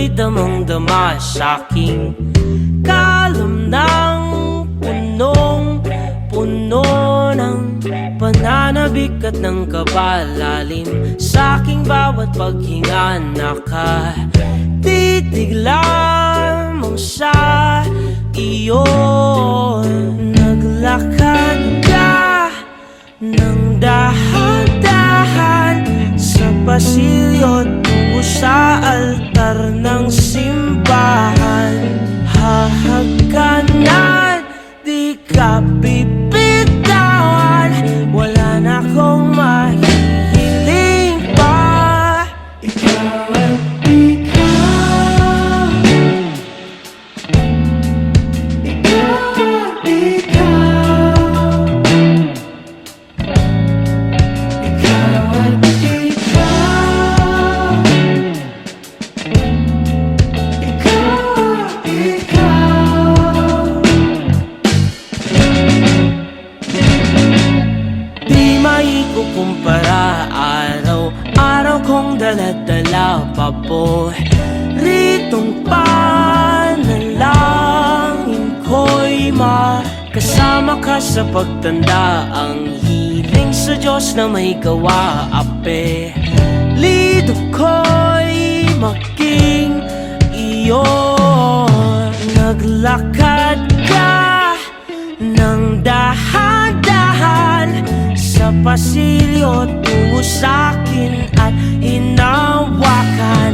ako'y damang-dama sa'king kalam ng punong-puno ng pananabik at ng kabalalim. Sa'king bawat paghinga nakatitig lamang sa iyo. Naglakad ka ng dahan-dahan sa pasilyo tungo sa altar ng simbahan. Hahagkanan, di ka bibitawan, wala na akong mahihiling pa. Ikaw at ikaw, ikaw at ikaw, ikaw at ikaw, ikaw at ikaw. Di maikukumpara, araw-araw kong dala-dala paboritong panalangin ko'y makasama ka sa pagtanda. Ang hiling sa Diyos na may gawa, apelido ko'y maging iyo. Naglakad ka ng dahan-dahan sa pasilyo tungo sa'kin at hinawakan